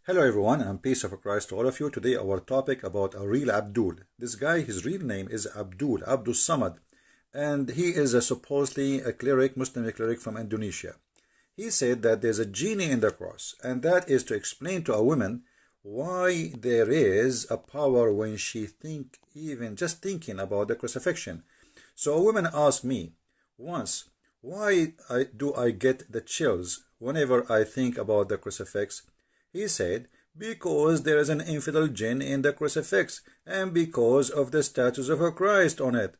Hello everyone, and peace of Christ to all of you. Today our topic about a real Abdul. This guy, his real name is Abdul Samad, and he is supposedly a cleric, Muslim cleric from Indonesia. He said that there's a genie in the cross, and that is to explain to a woman why there is a power when she even just thinking about the crucifixion. So a woman asked me once, why do I get the chills whenever I think about the crucifix? He said, because there is an infidel jinn in the crucifix, and because of the statues of Christ on it.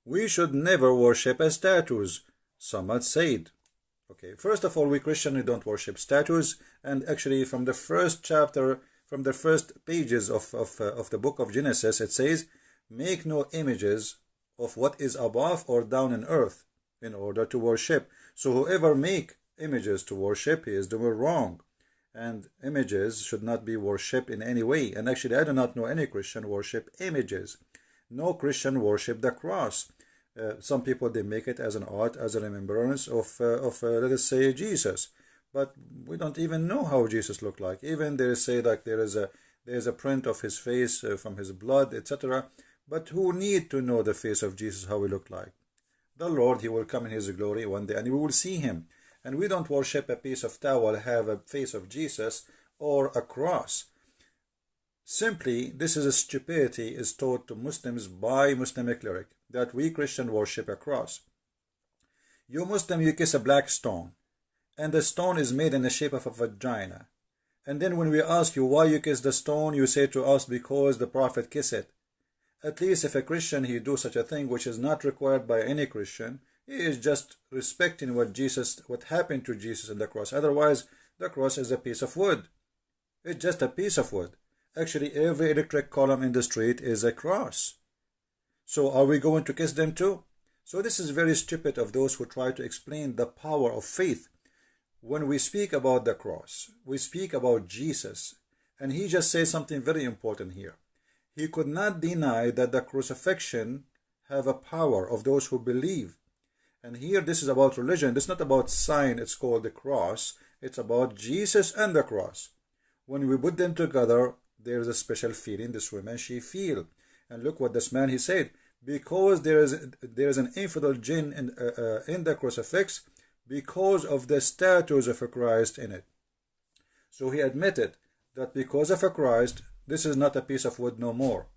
We should never worship as statues, Samad said. Okay, first of all, we Christians don't worship statues, and actually from the first chapter, from the first pages of the book of Genesis, it says, make no images of what is above or down in earth in order to worship. So whoever make images to worship, he is doing wrong. And images should not be worshipped in any way. And actually, I do not know any Christian worship images. No Christian worship the cross. Some people, they make it as an art, as a remembrance of let us say, Jesus. But we don't even know how Jesus looked like. Even they say like there is a print of his face from his blood, etc. But who need to know the face of Jesus, how he looked like? The Lord, he will come in his glory one day, and we will see him. And we don't worship a piece of towel, have a face of Jesus, or a cross. Simply, this is a stupidity is taught to Muslims by Muslim cleric, that we Christian worship a cross. You Muslim, you kiss a black stone, and the stone is made in the shape of a vagina. And then when we ask you why you kiss the stone, you say to us, because the Prophet kissed it. At least if a Christian, he do such a thing, which is not required by any Christian, he is just respecting what happened to Jesus on the cross. Otherwise, the cross is a piece of wood. It's just a piece of wood. Actually, every electric column in the street is a cross. So are we going to kiss them too? So this is very stupid of those who try to explain the power of faith. When we speak about the cross, we speak about Jesus. And he just says something very important here. He could not deny that the crucifixion have a power of those who believe. And here this is about religion. It's not about sign. It's called the cross. It's about Jesus and the cross. When we put them together, there's a special feeling this woman, she feel. And look what this man, he said. Because there is an infidel jinn in the crucifix, because of the statues of a Christ in it. So he admitted that because of a Christ, this is not a piece of wood no more.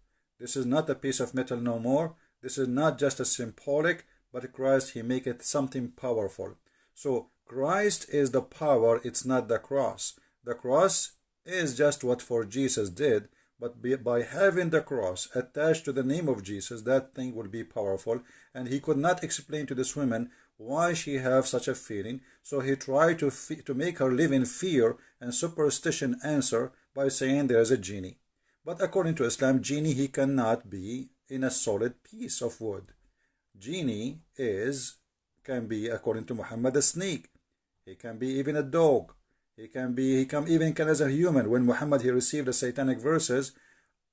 This is not a piece of metal no more. This is not just a symbolic, but Christ, he make it something powerful. So Christ is the power, it's not the cross. The cross is just what for Jesus did, but by having the cross attached to the name of Jesus, that thing will be powerful. And he could not explain to this woman why she have such a feeling. So he tried to make her live in fear and superstition answer by saying there is a genie. But according to Islam, genie, he cannot be in a solid piece of wood. Genie can be, according to Muhammad, a snake. He can be even a dog. He can as a human. When Muhammad, he received the satanic verses,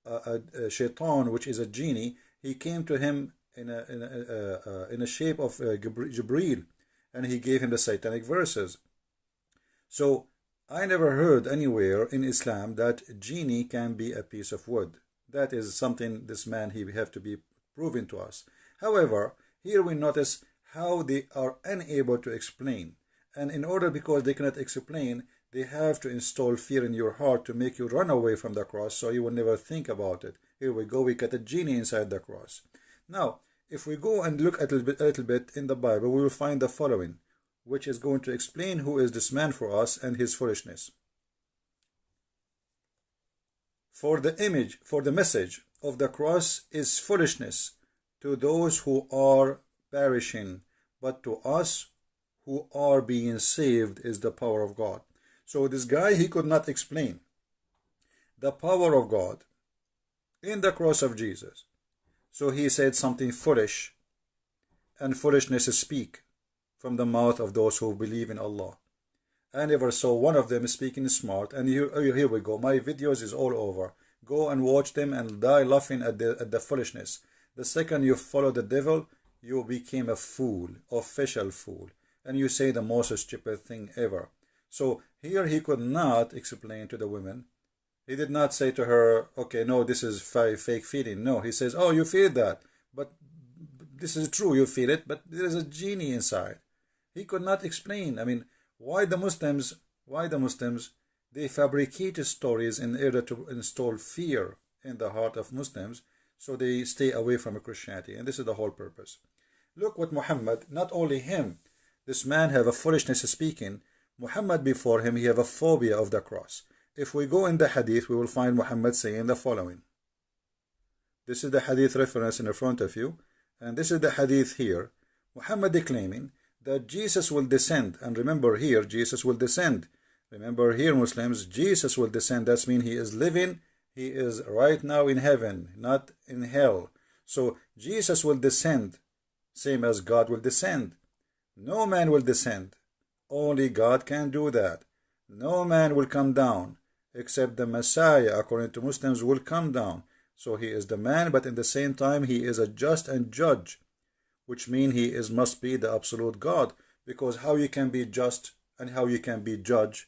a shaitan, which is a genie, he came to him in a shape of Jibreel, and he gave him the satanic verses. So I never heard anywhere in Islam that genie can be a piece of wood. That is something this man, he have to be proven to us. However, here we notice how they are unable to explain. And in order, because they cannot explain, they have to install fear in your heart to make you run away from the cross, so you will never think about it. Here we go, we get a genie inside the cross. Now, if we go and look a little bit in the Bible, we will find the following, which is going to explain who is this man for us and his foolishness. For the message of the cross is foolishness to those who are perishing, but to us who are being saved is the power of God. So this guy, he could not explain the power of God in the cross of Jesus. So he said something foolish, and foolishness speak from the mouth of those who believe in Allah. I never saw one of them speaking smart, and here we go. My videos is all over. Go and watch them and die laughing at the foolishness. The second you follow the devil, you became a fool, official fool, and you say the most stupid thing ever. So Here he could not explain to the women. He did not say to her, okay, no, this is fake feeling. No, he says, oh, you feel that, but this is true, you feel it, but there is a genie inside. He could not explain. I mean, why the Muslims, they fabricate stories in order to install fear in the heart of Muslims, so they stay away from Christianity. And this is the whole purpose. Look what Muhammad, not only him, this man have a foolishness speaking. Muhammad before him, he have a phobia of the cross. If we go in the hadith, we will find Muhammad saying the following. This is the hadith reference in front of you, and this is the hadith here. Muhammad declaiming that Jesus will descend, and remember here, Jesus will descend. Remember here, Muslims, Jesus will descend. That means he is living, he is right now in heaven, not in hell. So Jesus will descend, same as God will descend. No man will descend. Only God can do that. No man will come down, except the Messiah, according to Muslims, will come down. So he is the man, but in the same time he is a just and judge, which means he must be the absolute God, because how you can be just and how you can be judge?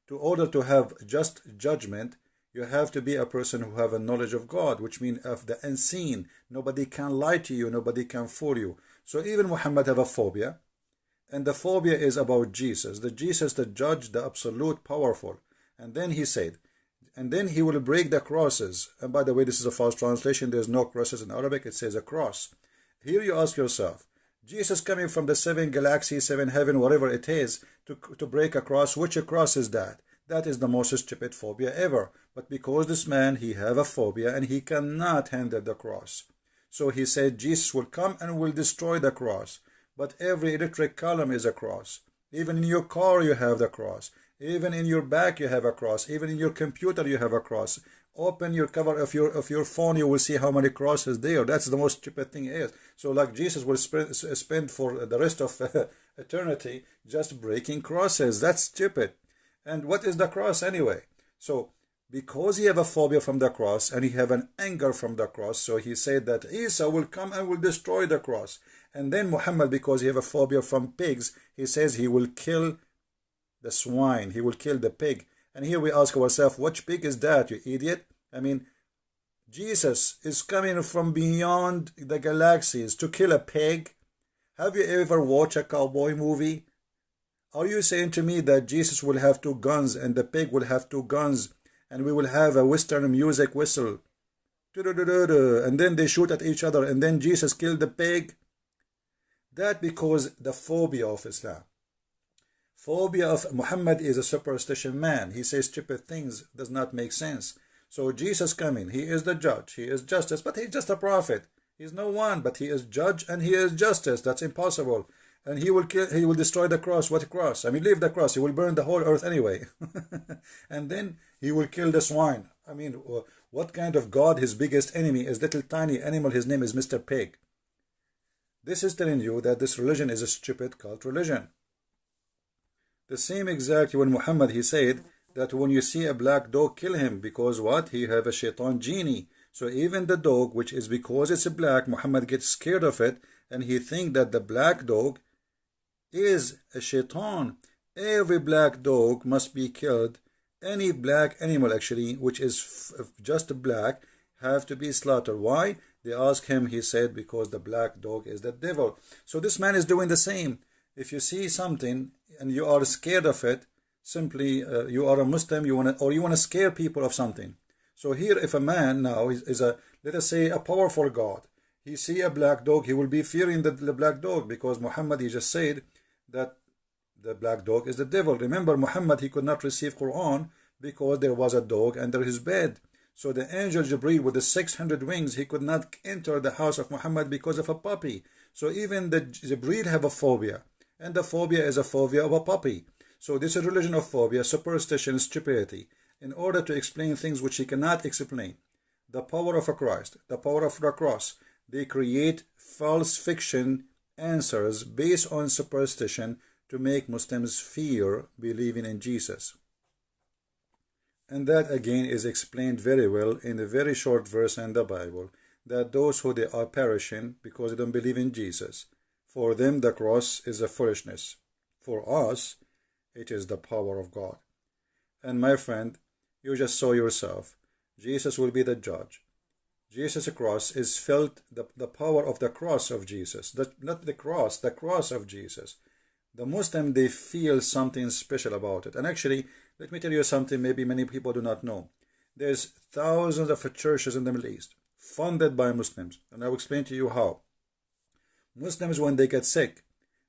To order to have just judgment, you have to be a person who have a knowledge of God, which means of the unseen. Nobody can lie to you, nobody can fool you. So even Muhammad have a phobia, and the phobia is about Jesus, the judge, the absolute powerful. And then he said, and then he will break the crosses. And by the way, this is a false translation. There's no crosses in Arabic. It says a cross. Here you ask yourself, Jesus coming from the 7 galaxies, 7 heaven, whatever it is, to break a cross. Which cross is that? That is the most stupid phobia ever. But because this man, he have a phobia and he cannot handle the cross. So he said Jesus will come and will destroy the cross. But every electric column is a cross. Even in your car you have the cross. Even in your back you have a cross. Even in your computer you have a cross. Open your cover of your phone, you will see how many crosses there. That's the most stupid thing is. So like Jesus will spend for the rest of eternity just breaking crosses. That's stupid. And what is the cross anyway? So because he have a phobia from the cross and he have an anger from the cross, so he said that Isa will come and will destroy the cross. And then Muhammad, because he have a phobia from pigs, he says he will kill the swine, he will kill the pig. And here we ask ourselves, which pig is that, you idiot? I mean, Jesus is coming from beyond the galaxies to kill a pig. Have you ever watched a cowboy movie? Are you saying to me that Jesus will have 2 guns and the pig will have 2 guns and we will have a Western music whistle? And then they shoot at each other and then Jesus killed the pig? That because the phobia of Islam. Phobia of Muhammad is a superstition man. He says stupid things, does not make sense. So Jesus coming, he is the judge, he is justice, but he's just a prophet. He's no one, but he is judge and he is justice. That's impossible. And he will destroy the cross. What cross? I mean, leave the cross. He will burn the whole earth anyway. And then he will kill the swine. I mean, what kind of God? His biggest enemy is little tiny animal. His name is Mr. Pig. This is telling you that this religion is a stupid cult religion. The same exactly when Muhammad, he said that when you see a black dog, kill him, because what? He have a shaitan genie. So even the dog, which is because it's black, Muhammad gets scared of it, and he think that the black dog is a shaitan. Every black dog must be killed. Any black animal actually, which is just black, have to be slaughtered. Why? They asked him, he said, because the black dog is the devil. So this man is doing the same. If you see something and you are scared of it, simply you are a Muslim, you want to scare people of something. So here, if a man now is a, let us say, a powerful God, he see a black dog, he will be fearing the black dog, because Muhammad, he just said that the black dog is the devil. Remember, Muhammad, he could not receive Quran because there was a dog under his bed. So the angel Jibreel with the 600 wings, he could not enter the house of Muhammad because of a puppy. So even the Jibreel have a phobia, and the phobia is a phobia of a puppy. So this is a religion of phobia, superstition, stupidity, in order to explain things which he cannot explain. The power of a Christ, the power of the cross, they create false fiction answers based on superstition to make Muslims fear believing in Jesus. And that again is explained very well in a very short verse in the Bible, that those who they are perishing because they don't believe in Jesus, for them the cross is a foolishness. For us, It is the power of God. And my friend, you just saw yourself. Jesus will be the judge. Jesus' cross is felt, the power of the cross of Jesus. Not the cross of Jesus. The Muslim, they feel something special about it. And actually, let me tell you something maybe many people do not know. There's thousands of churches in the Middle East funded by Muslims. And I will explain to you how. Muslims, when they get sick,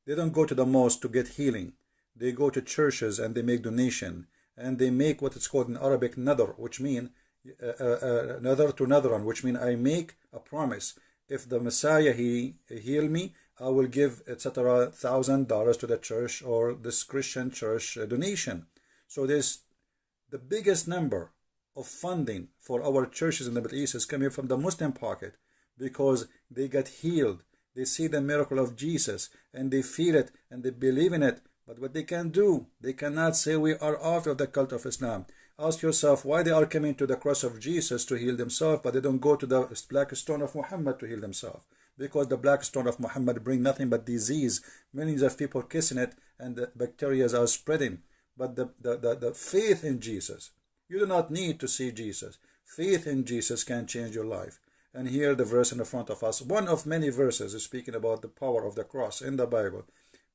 they don't go to the mosque to get healing. They go to churches and they make donation. And they make what is called in Arabic nadr, which means nadr to nadran, which means I make a promise. If the Messiah, he heal me, I will give, etc., $1,000 to the church or this Christian church donation. So there's the biggest number of funding for our churches in the Middle East is coming from the Muslim pocket because they get healed. They see the miracle of Jesus and they feel it and they believe in it. But what they can do, they cannot say we are out of the cult of Islam. Ask yourself why they are coming to the cross of Jesus to heal themselves, but they don't go to the black stone of Muhammad to heal themselves. Because the black stone of Muhammad bring nothing but disease. Millions of people kissing it and the bacteria are spreading. But the faith in Jesus, you do not need to see Jesus. Faith in Jesus can change your life. And here the verse in the front of us, one of many verses is speaking about the power of the cross in the Bible.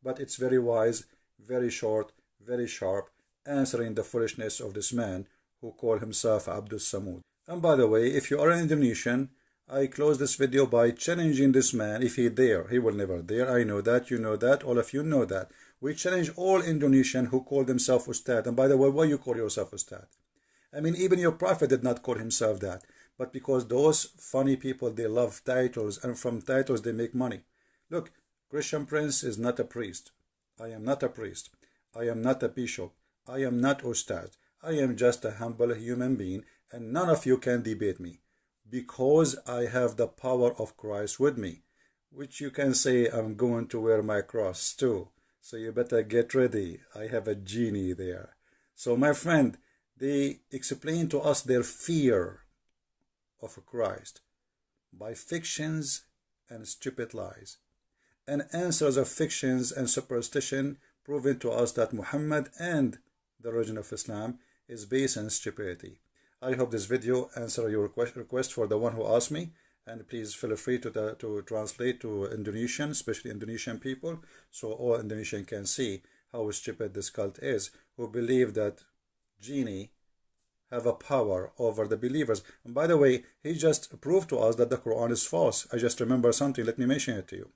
But it's very wise, very short, very sharp, answering the foolishness of this man who called himself Abdul Samud. And by the way, if you are an Indonesian, I close this video by challenging this man. If he dare, he will never dare. I know that, you know that, all of you know that. We challenge all Indonesian who call themselves Ustad. And by the way, why you call yourself Ustad? I mean, even your prophet did not call himself that. But because those funny people, they love titles, and from titles they make money. Look, Christian Prince is not a priest. I am not a priest. I am not a bishop. I am not Ustad. I am just a humble human being, and none of you can debate me. Because I have the power of Christ with me, which you can say I'm going to wear my cross too. So you better get ready. I have a genie there. So my friend, they explain to us their fear of Christ by fictions and stupid lies, and answers of fictions and superstition, proving to us that Muhammad and the religion of Islam is based on stupidity. I hope this video answered your request for the one who asked me, and please feel free to translate to Indonesian, especially Indonesian people, so all Indonesian can see how stupid this cult is, who believe that genie have a power over the believers. And by the way, he just proved to us that the Quran is false. I just remember something, let me mention it to you.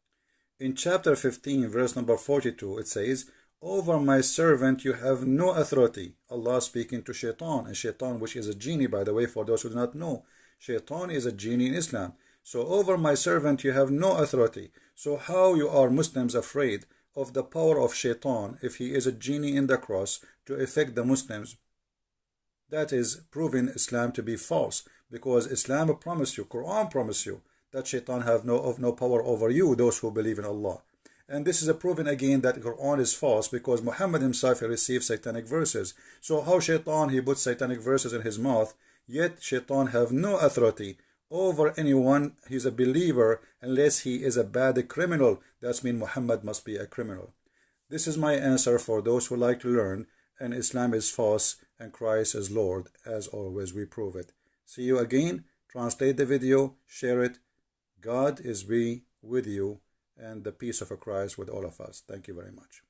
In chapter 15, verse number 42, it says, over my servant you have no authority. Allah speaking to Shaitan, and Shaitan, which is a genie, by the way, for those who do not know. Shaitan is a genie in Islam. So over my servant you have no authority. So how you are Muslims afraid of the power of Shaitan if he is a genie in the cross to affect the Muslims? That is proving Islam to be false, because Islam promised you, Quran promised you, that Shaitan have no power over you, those who believe in Allah. And this is a proving again that Quran is false, because Muhammad himself received satanic verses. So how Shaitan, he puts satanic verses in his mouth, yet Shaitan have no authority over anyone. He's a believer unless he is a bad criminal. That means Muhammad must be a criminal. This is my answer for those who like to learn, and Islam is false and Christ is Lord. As always, we prove it. See you again. Translate the video, share it. God is be with you, and the peace of Christ with all of us. Thank you very much.